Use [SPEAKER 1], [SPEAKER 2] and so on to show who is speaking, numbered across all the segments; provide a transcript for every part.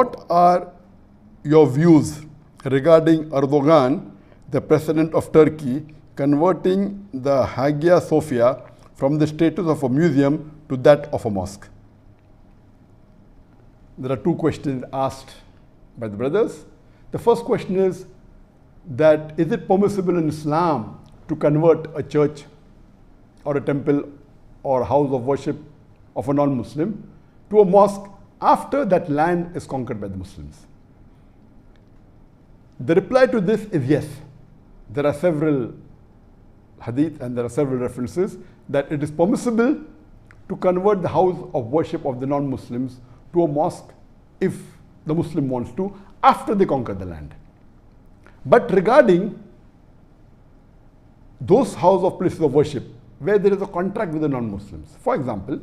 [SPEAKER 1] What are your views regarding Erdogan, the president of Turkey, converting the Hagia Sophia from the status of a museum to that of a mosque? There are two questions asked by the brothers. The first question is that is it permissible in Islam to convert a church or a temple or house of worship of a non-Muslim to a mosque after that land is conquered by the Muslims? The reply to this is yes. There are several hadith and there are several references that it is permissible to convert the house of worship of the non-Muslims to a mosque if the Muslim wants to after they conquer the land. But regarding those house of places of worship where there is a contract with the non-Muslims, for example,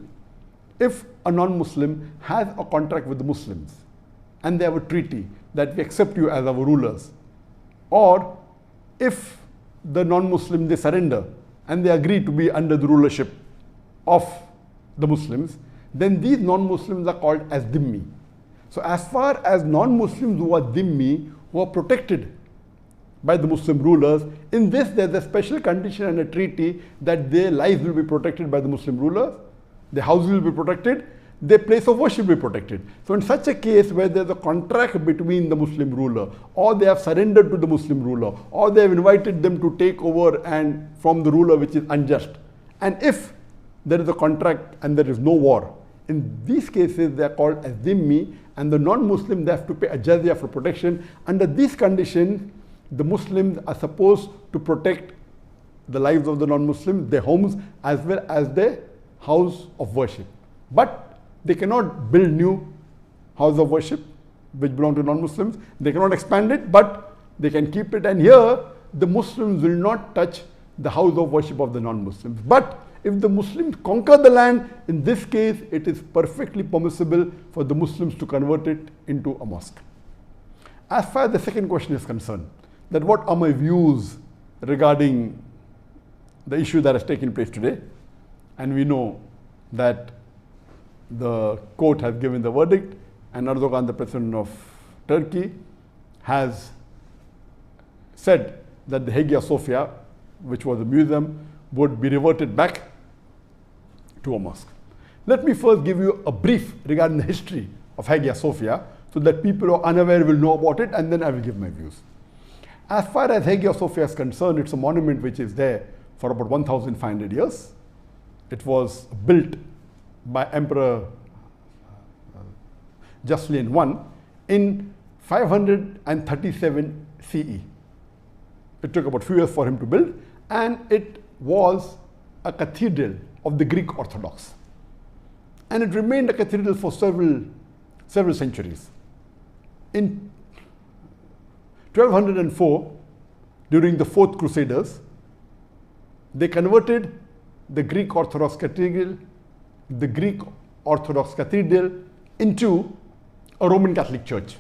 [SPEAKER 1] if a non-Muslim has a contract with the Muslims and they have a treaty that we accept you as our rulers, or if the non-Muslim they surrender and they agree to be under the rulership of the Muslims, then these non-Muslims are called as dhimmi. So as far as non-Muslims who are dhimmi, who are protected by the Muslim rulers, in this there's a special condition and a treaty that their lives will be protected by the Muslim rulers, their houses will be protected, their place of worship will be protected. So in such a case where there's a contract between the Muslim ruler, or they have surrendered to the Muslim ruler, or they have invited them to take over and from the ruler which is unjust, and if there is a contract and there is no war, in these cases they are called as dhimmi, and the non-Muslim they have to pay a jizya for protection. Under these conditions, the Muslims are supposed to protect the lives of the non-Muslims, their homes, as well as their house of worship. But they cannot build new house of worship which belong to non-Muslims. They cannot expand it, but they can keep it. And here, the Muslims will not touch the house of worship of the non-Muslims. But if the Muslims conquer the land, in this case, it is perfectly permissible for the Muslims to convert it into a mosque. As far as the second question is concerned, that what are my views regarding the issue that has taken place today? And we know that the court has given the verdict, and Erdogan, the president of Turkey, has said that the Hagia Sophia, which was a museum, would be reverted back to a mosque. Let me first give you a brief regarding the history of Hagia Sophia so that people who are unaware will know about it, and then I will give my views. As far as Hagia Sophia is concerned, it's a monument which is there for about 1,500 years. It was built by Emperor Justinian I in 537 CE. It took about a few years for him to build, and it was a cathedral of the Greek Orthodox. And it remained a cathedral for several centuries. In 1204, during the Fourth Crusaders, they converted the Greek Orthodox Cathedral into a Roman Catholic Church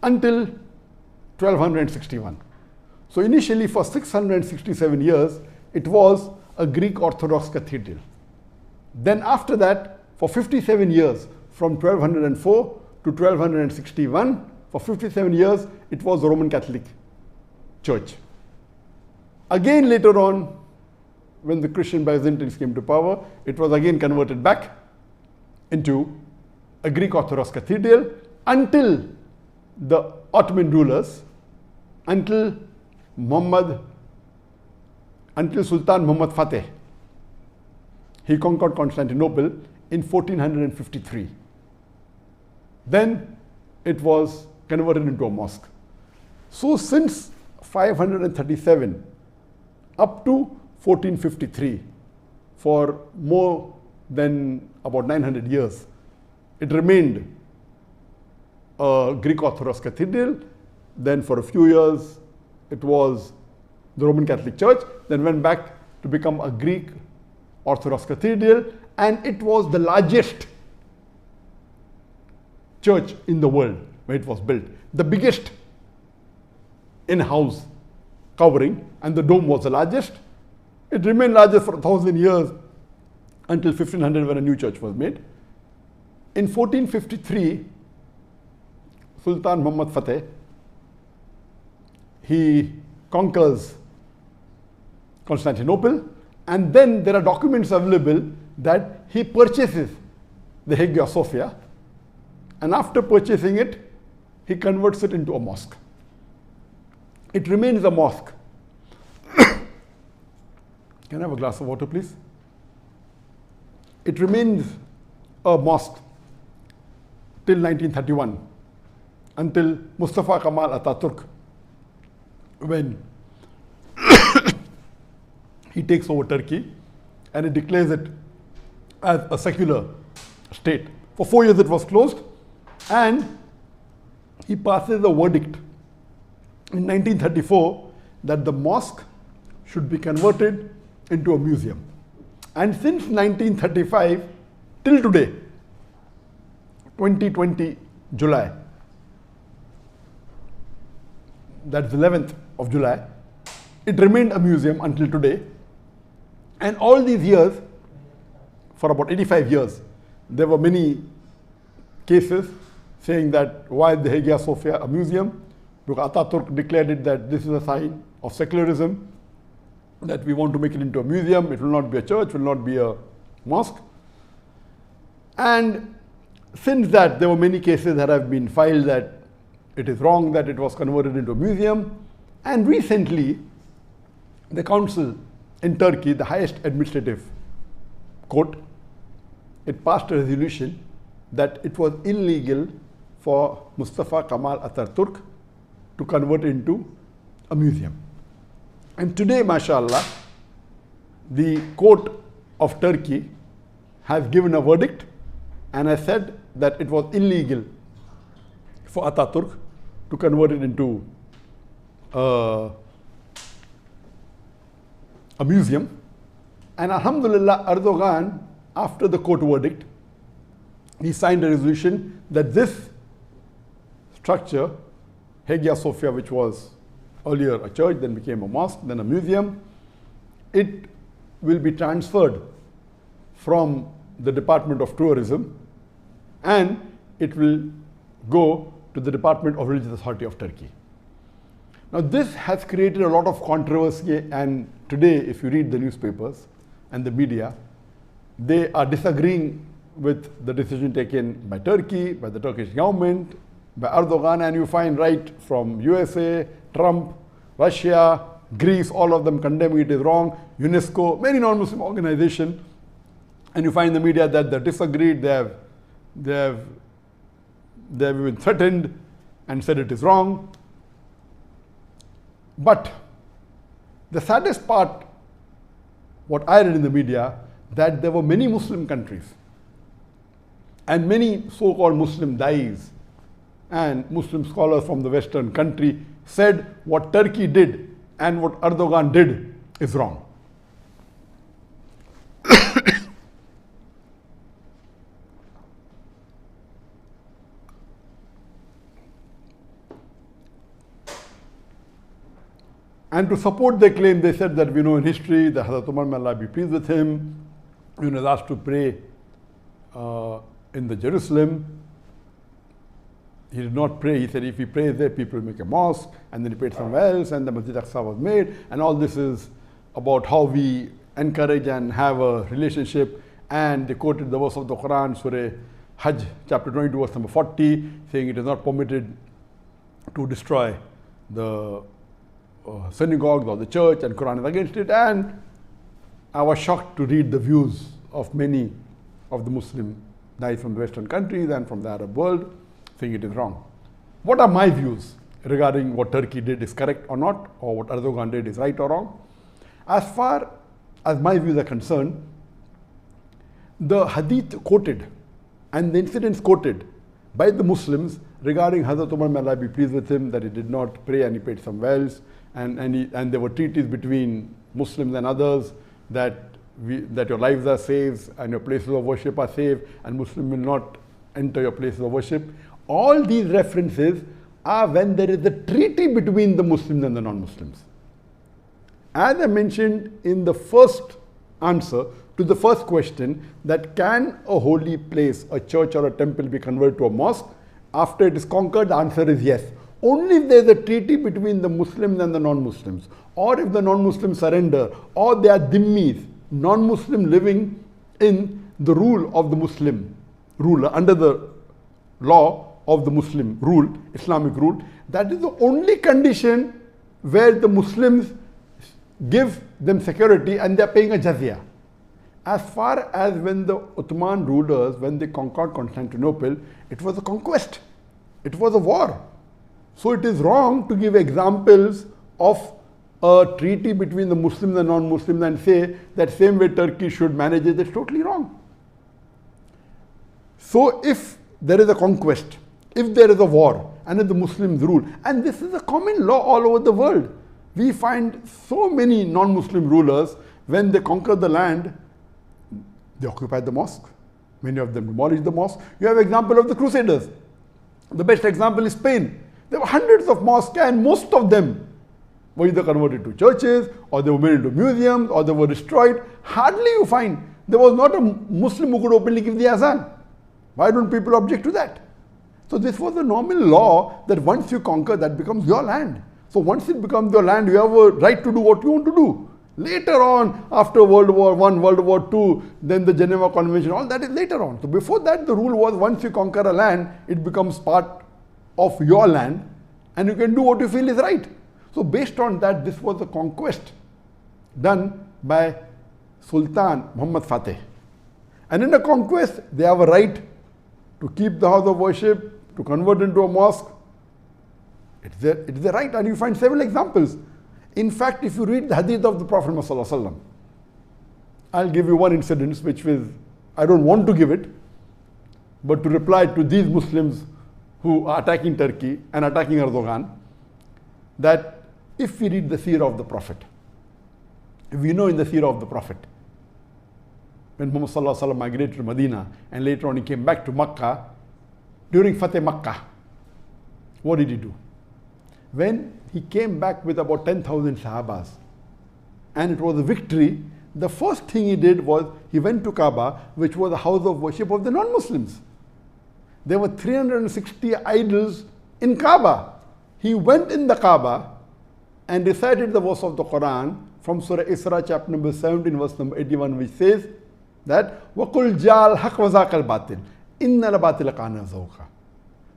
[SPEAKER 1] until 1261. So initially for 667 years, it was a Greek Orthodox Cathedral. Then after that, for 57 years, from 1204 to 1261, for 57 years, it was a Roman Catholic Church. Again later on, when the Christian Byzantines came to power, it was again converted back into a Greek Orthodox Cathedral until the Ottoman rulers, until Sultan Muhammad Fateh. He conquered Constantinople in 1453. Then it was converted into a mosque. So since 537 up to 1453, for more than about 900 years, it remained a Greek Orthodox Cathedral. Then for a few years, it was the Roman Catholic Church, then went back to become a Greek Orthodox Cathedral, and it was the largest church in the world where it was built. The biggest in-house covering, and the dome was the largest. It remained largest for 1,000 years until 1500 when a new church was made. In 1453, Sultan Muhammad Fateh, he conquers Constantinople, and then there are documents available that he purchases the Hagia Sophia, and after purchasing it, he converts it into a mosque. It remains a mosque. Can I have a glass of water, please? It remains a mosque till 1931, until Mustafa Kemal Ataturk, when he takes over Turkey and he declares it as a secular state. For 4 years it was closed, and he passes a verdict in 1934 that the mosque should be converted into a museum. And since 1935 till today, 2020 July, that's 11th of July, it remained a museum until today. And all these years, for about 85 years, there were many cases saying that why is the Hagia Sophia a museum? Because Ataturk declared it that this is a sign of secularism, that we want to make it into a museum, it will not be a church, will not be a mosque. And since that, there were many cases that have been filed that it is wrong that it was converted into a museum. And recently, the council in Turkey, the highest administrative court, it passed a resolution that it was illegal for Mustafa Kemal Ataturk to convert it into a museum. And today, mashallah, the court of Turkey has given a verdict and has said that it was illegal for Ataturk to convert it into a museum. And alhamdulillah, Erdogan, after the court verdict, he signed a resolution that this structure, Hagia Sophia, which was earlier a church, then became a mosque, then a museum, it will be transferred from the Department of Tourism and it will go to the Department of Religious Authority of Turkey. Now this has created a lot of controversy, and today if you read the newspapers and the media, they are disagreeing with the decision taken by Turkey, by the Turkish government, by Erdogan, and you find right from USA, Trump, Russia, Greece, all of them condemning it is wrong, UNESCO, many non-Muslim organizations, and you find the media that they disagreed, they have been threatened and said it is wrong. But the saddest part, what I read in the media, that there were many Muslim countries and many so-called Muslim dais and Muslim scholars from the Western country said what Turkey did and what Erdogan did is wrong. And to support their claim, they said that we know in history that Hazrat Umar, may Allah be pleased with him, he was asked to pray in the Jerusalem. He did not pray. He said if he prays there, people will make a mosque, and then he prayed somewhere else, and the Masjid Aqsa was made. And all this is about how we encourage and have a relationship. And they quoted the verse of the Quran, Surah Hajj, chapter 22, verse number 40, saying it is not permitted to destroy the synagogues or the church, and Quran is against it. And I was shocked to read the views of many of the Muslim guys from the Western countries and from the Arab world, saying it is wrong. What are my views regarding what Turkey did is correct or not, or what Erdogan did is right or wrong? As far as my views are concerned, the hadith quoted and the incidents quoted by the Muslims regarding Hazrat Umar, may Allah be pleased with him, that he did not pray and he prayed somewhere else, and there were treaties between Muslims and others that your lives are safe and your places of worship are safe and Muslim will not enter your places of worship. All these references are when there is a treaty between the Muslims and the non-Muslims. As I mentioned in the first answer to the first question, that can a holy place, a church or a temple, be converted to a mosque? after it is conquered? The answer is yes. Only if there is a treaty between the Muslims and the non-Muslims, or if the non-Muslims surrender, or they are dhimmis, non-Muslim living in the rule of the Muslim ruler, under the law of the Muslim rule, Islamic rule, that is the only condition where the Muslims give them security and they are paying a jizya. As far as when the Ottoman rulers, when they conquered Constantinople, it was a conquest. It was a war. So it is wrong to give examples of a treaty between the Muslims and non-Muslims and say that same way Turkey should manage it. It's totally wrong. So if there is a conquest, if there is a war, and if the Muslims rule, and this is a common law all over the world, we find so many non-Muslim rulers, when they conquer the land, they occupied the mosque. Many of them demolished the mosque. You have example of the Crusaders. The best example is Spain. There were hundreds of mosques and most of them were either converted to churches, or they were made into museums, or they were destroyed. Hardly you find there was not a Muslim who could openly give the azan. Why don't people object to that? So this was a normal law that once you conquer, that becomes your land. So once it becomes your land, you have a right to do what you want to do. Later on, after World War I, World War II, then the Geneva Convention, all that is later on. So before that, the rule was once you conquer a land, it becomes part of your land and you can do what you feel is right. So based on that, this was a conquest done by Sultan Muhammad Fateh. And in a conquest, they have a right to keep the house of worship, to convert into a mosque. It is a right, and you find several examples. In fact, if you read the hadith of the Prophet ﷺ, I'll give you one incident which was, I don't want to give it, but to reply to these Muslims who are attacking Turkey and attacking Erdogan, that if we read the seerah of the Prophet, if we know in the seerah of the Prophet, when Muhammad ﷺ migrated to Medina and later on he came back to Makkah, during Fateh Makkah, what did he do? When he came back with about 10,000 Sahabas and it was a victory, the first thing he did was he went to Kaaba, which was the house of worship of the non-Muslims. There were 360 idols in Kaaba. He went in the Kaaba and recited the verse of the Quran from Surah Isra chapter number 17 verse number 81, which says that وَقُلْ جَعَلْ حَقْ وَزَاقَ الْبَاطِلِ إِنَّ الْبَاطِلَ كَانَ زَهُوقًا.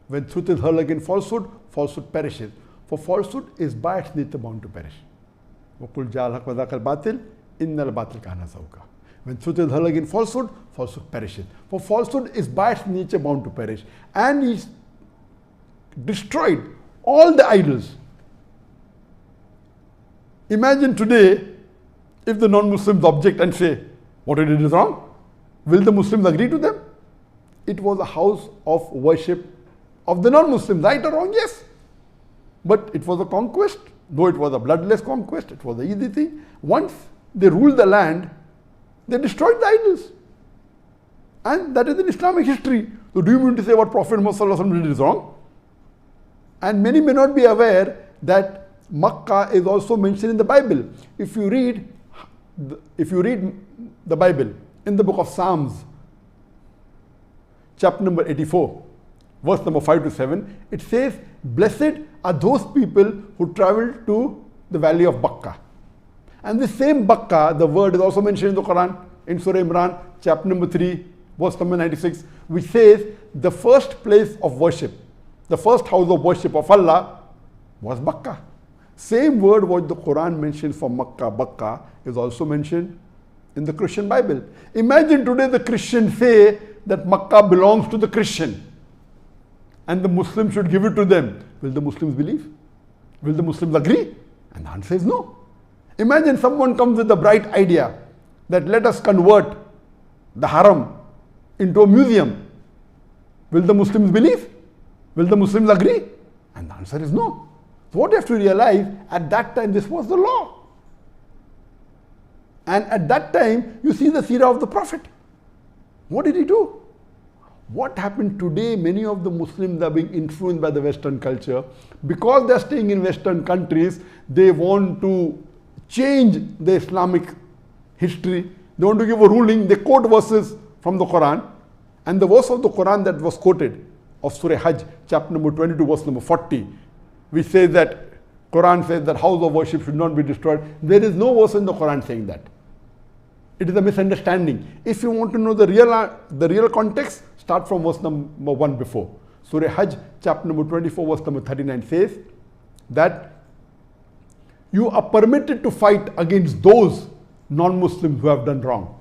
[SPEAKER 1] When truth is hurled against falsehood, falsehood perishes. For falsehood is by its nature bound to perish. وَقُلْ جَعَلْ حَقْ وَزَاقَ الْبَاطِلِ إِنَّ الْبَاطِلَ كَانَ زَهُوقًا. When truth is hurled against falsehood, falsehood perishes. For falsehood is by its nature bound to perish. And he destroyed all the idols. Imagine today, if the non-Muslims object and say, what he did is wrong, will the Muslims agree to them? It was a house of worship of the non-Muslims, right or wrong? Yes. But it was a conquest, though it was a bloodless conquest, it was an easy thing. Once they ruled the land, they destroyed the idols. And that is in Islamic history. So do you mean to say what Prophet Muhammad did is wrong? And many may not be aware that Makkah is also mentioned in the Bible. If you read the Bible in the book of Psalms, chapter number 84, verse number 5 to 7, it says, blessed are those people who travel to the valley of Bakkah. And the same Bakkah, the word is also mentioned in the Quran, in Surah Imran, chapter number 3, verse number 96, which says the first place of worship, the first house of worship of Allah was Bakkah. Same word what the Quran mentions for Makkah, Bakkah, is also mentioned in the Christian Bible. Imagine today the Christians say that Makkah belongs to the Christian and the Muslims should give it to them. Will the Muslims believe? Will the Muslims agree? And the answer is no. Imagine someone comes with a bright idea that let us convert the haram into a museum. Will the Muslims believe? Will the Muslims agree? And the answer is no. So what you have to realize, at that time this was the law. And at that time you see the seerah of the Prophet. What did he do? What happened today, many of the Muslims are being influenced by the Western culture. Because they are staying in Western countries, they want to change the Islamic history. They want to give a ruling. They quote verses from the Quran. And the verse of the Quran that was quoted of Surah Hajj, chapter number 22, verse number 40, which says that Quran says that house of worship should not be destroyed. There is no verse in the Quran saying that. It is a misunderstanding. If you want to know the real context, start from verse number 1 before. Surah Hajj, chapter number 24, verse number 39 says that you are permitted to fight against those non-Muslims who have done wrong.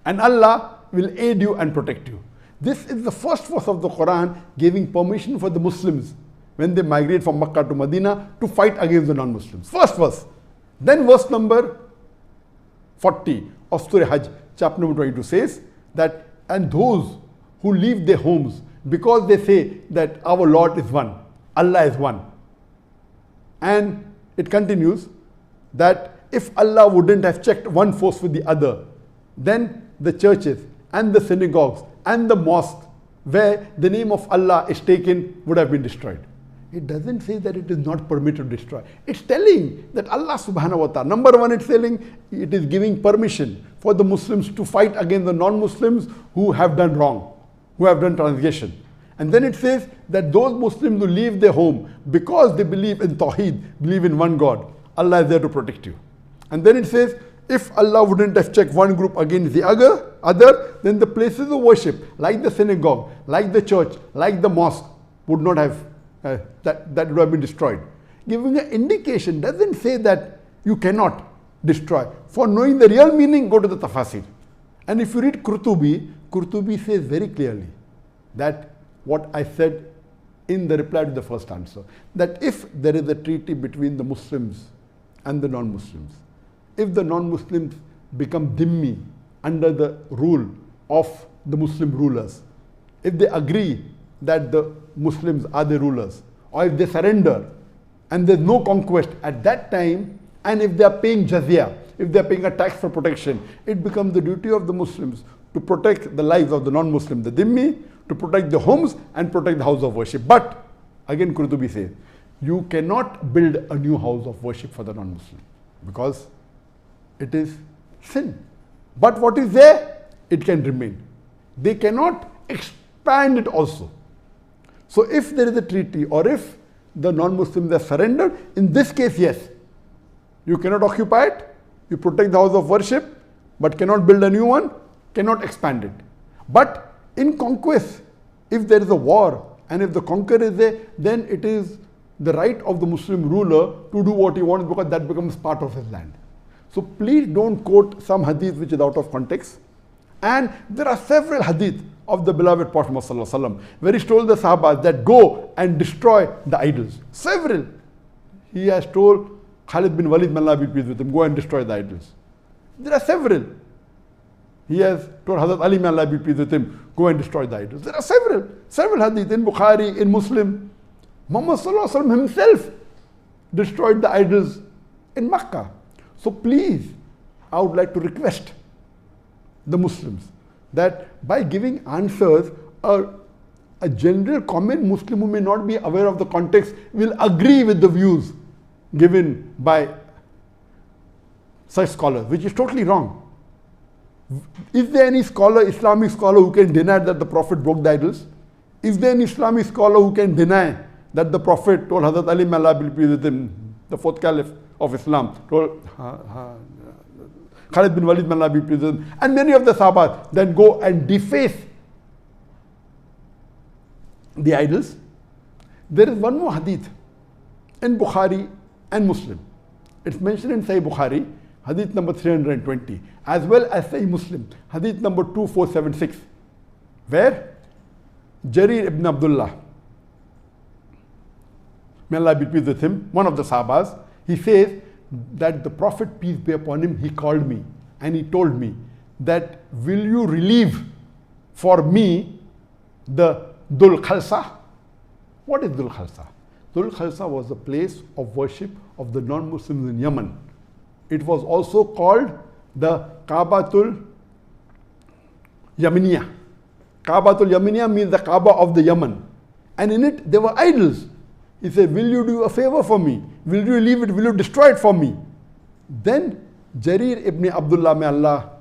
[SPEAKER 1] And Allah will aid you and protect you. This is the first verse of the Quran giving permission for the Muslims when they migrate from Makkah to Medina to fight against the non-Muslims. First verse. Then verse number 40 of Surah Hajj, chapter number 22 says that, and those who leave their homes because they say that our Lord is one, Allah is one. And it continues that if Allah wouldn't have checked one force with the other, then the churches and the synagogues and the mosques where the name of Allah is taken would have been destroyed. It doesn't say that it is not permitted to destroy. It's telling that Allah subhanahu wa ta'ala, number one, it's telling it is giving permission for the Muslims to fight against the non-Muslims who have done wrong, who have done transgression. And then it says that those Muslims who leave their home because they believe in Tawheed, believe in one God, Allah is there to protect you. And then it says, if Allah wouldn't have checked one group against the other, then the places of worship, like the synagogue, like the church, like the mosque, would not have, that would have been destroyed. Giving an indication, doesn't say that you cannot destroy. For knowing the real meaning, go to the tafasir. And if you read Qurtubi says very clearly that what I said in the reply to the first answer, that if there is a treaty between the Muslims and the non-Muslims, if the non-Muslims become dhimmi under the rule of the Muslim rulers, if they agree that the Muslims are the rulers, or if they surrender and there's no conquest at that time, and if they are paying jizya, if they are paying a tax for protection, it becomes the duty of the Muslims to protect the lives of the non-Muslim, the dhimmi, to protect the homes and protect the house of worship. But again, Qurtubi says, you cannot build a new house of worship for the non-Muslim because it is sin. But what is there, it can remain. They cannot expand it also. So if there is a treaty, or if the non-Muslims have surrendered, in this case, yes, you cannot occupy it, you protect the house of worship, but cannot build a new one, cannot expand it. But in conquest, if there is a war, and if the conqueror is there, then it is the right of the Muslim ruler to do what he wants, because that becomes part of his land. So please don't quote some hadith which is out of context. And there are several hadith of the beloved Prophet Muhammad where he told the Sahaba that go and destroy the idols. Several. He has told Khalid bin Walid, may Allah be pleased with him, go and destroy the idols. There are several. He has told Hazrat Ali, may Allah be pleased with him, go and destroy the idols. There are several hadith in Bukhari, in Muslim. Muhammad himself destroyed the idols in Makkah. So please, I would like to request the Muslims that by giving answers, a general common Muslim who may not be aware of the context will agree with the views given by such scholars, which is totally wrong. Is there any scholar, Islamic scholar, who can deny that the Prophet broke the idols? Is there any Islamic scholar who can deny that the Prophet told Hazrat Ali, may Allah be pleased with him, the fourth caliph of Islam, told Khalid bin Walid, may Allah be pleased with him, and many of the Sahaba then go and deface the idols? There is one more hadith in Bukhari and Muslim. It's mentioned in Sahih Bukhari, hadith number 320, as well as Sahih Muslim, hadith number 2476, where Jarir ibn Abdullah, may Allah be pleased with him, one of the Sahabas, he says that the Prophet, peace be upon him, he called me and he told me that, will you relieve for me the Dhul Khalsa? What is Dhul Khalsa? Dhul Khalsa was the place of worship of the non-Muslims in Yemen. It was also called the Kaabatul Yaminiya. Kaabatul Yaminiya means the Kaaba of the Yemen. And in it there were idols. He said, will you do a favor for me? Will you leave it? Will you destroy it for me? Then Jarir ibn Abdullah, may Allah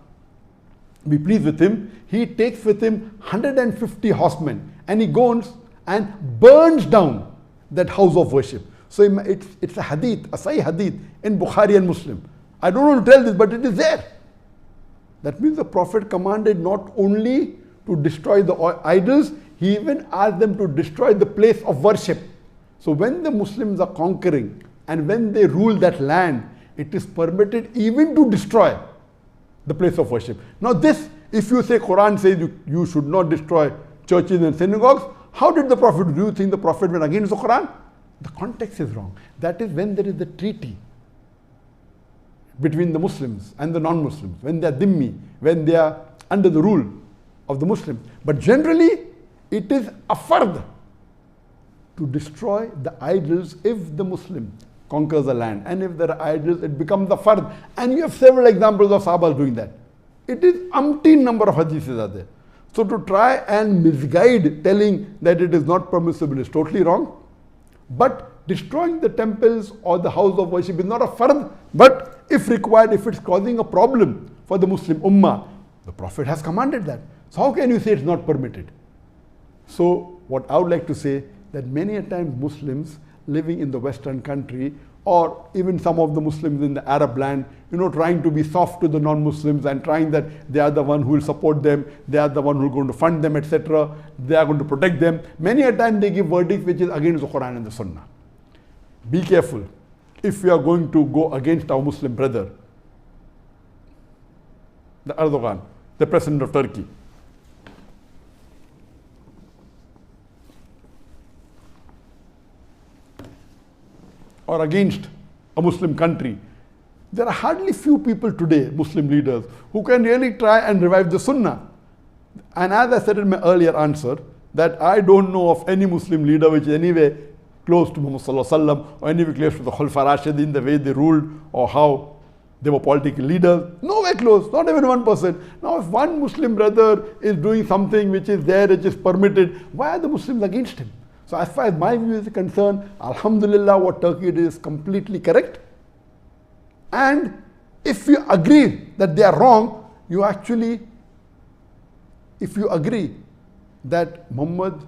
[SPEAKER 1] be pleased with him, he takes with him 150 horsemen and he goes and burns down that house of worship. So it's a hadith, a Sahih hadith in Bukhari and Muslim. I don't want to tell this, but it is there. That means the Prophet commanded not only to destroy the idols, he even asked them to destroy the place of worship. So when the Muslims are conquering and when they rule that land, it is permitted even to destroy the place of worship. Now this, if you say Quran says you should not destroy churches and synagogues, how did the Prophet do? You think the Prophet went against the Quran? The context is wrong. That is when there is the treaty between the Muslims and the non-Muslims, when they are dhimmi, when they are under the rule of the Muslims. But generally, it is a fard to destroy the idols if the Muslim conquers a land. And if there are idols, it becomes a fard. And you have several examples of Sahabas doing that. It is umpteen number of hadiths are there. So to try and misguide telling that it is not permissible is totally wrong. But destroying the temples or the house of worship is not a fard, but if required, if it's causing a problem for the Muslim ummah, the Prophet has commanded that. So how can you say it's not permitted? So what I would like to say, that many a times Muslims living in the Western country, or even some of the Muslims in the Arab land, trying to be soft to the non-Muslims and trying that they are the one who will support them, they are the one who are going to fund them, etc. They are going to protect them. Many a time they give verdicts which is against the Quran and the Sunnah. Be careful. If we are going to go against our Muslim brother, the Erdogan, the president of Turkey, or against a Muslim country, there are hardly few people today, Muslim leaders, who can really try and revive the Sunnah. And as I said in my earlier answer, that I don't know of any Muslim leader which is anyway close to Muhammad Sallallahu Alaihi Wasallam or anyway close to the Khulafa Rashidin, the way they ruled or how they were political leaders. Nowhere close, not even 1%. Now if one Muslim brother is doing something which is there, which is permitted, why are the Muslims against him? So as far as my view is concerned, Alhamdulillah, what Turkey did is completely correct. And if you agree that they are wrong, you actually, if you agree that Muhammad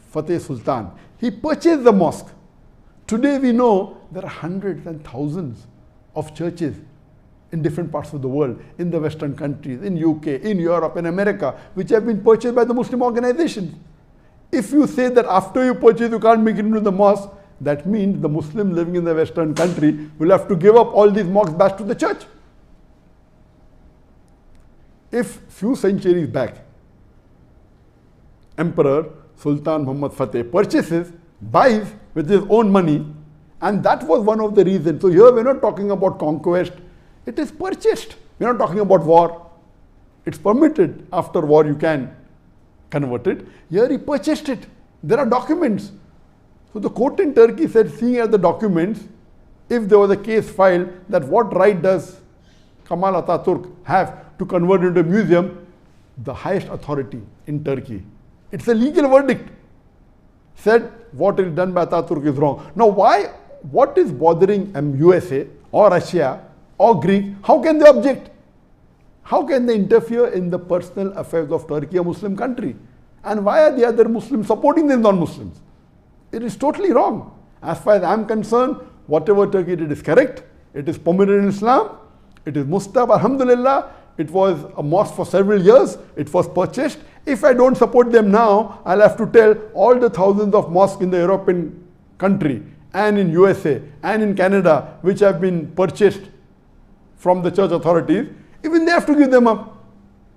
[SPEAKER 1] Fateh Sultan, he purchased the mosque. Today we know there are hundreds and thousands of churches in different parts of the world, in the Western countries, in UK, in Europe, in America, which have been purchased by the Muslim organizations. If you say that after you purchase you can't make it into the mosque, that means the Muslim living in the Western country will have to give up all these mosques back to the church. If few centuries back, Emperor Sultan Muhammad Fateh purchases, buys with his own money, and that was one of the reasons. So here we're not talking about conquest, it is purchased. We're not talking about war. It's permitted after war you can convert it. Here he purchased it. There are documents. So the court in Turkey said, seeing as the documents, if there was a case filed, that what right does Kemal Ataturk have to convert it into a museum? The highest authority in Turkey, it's a legal verdict, said what is done by Ataturk is wrong. Now why, what is bothering USA or Russia or Greek? How can they object? How can they interfere in the personal affairs of Turkey, a Muslim country? And why are the other Muslims supporting the non-Muslims? It is totally wrong. As far as I am concerned, whatever Turkey did is correct. It is permitted in Islam. It is mustab, alhamdulillah. It was a mosque for several years. It was purchased. If I don't support them now, I'll have to tell all the thousands of mosques in the European country and in USA and in Canada, which have been purchased from the church authorities, even they have to give them up.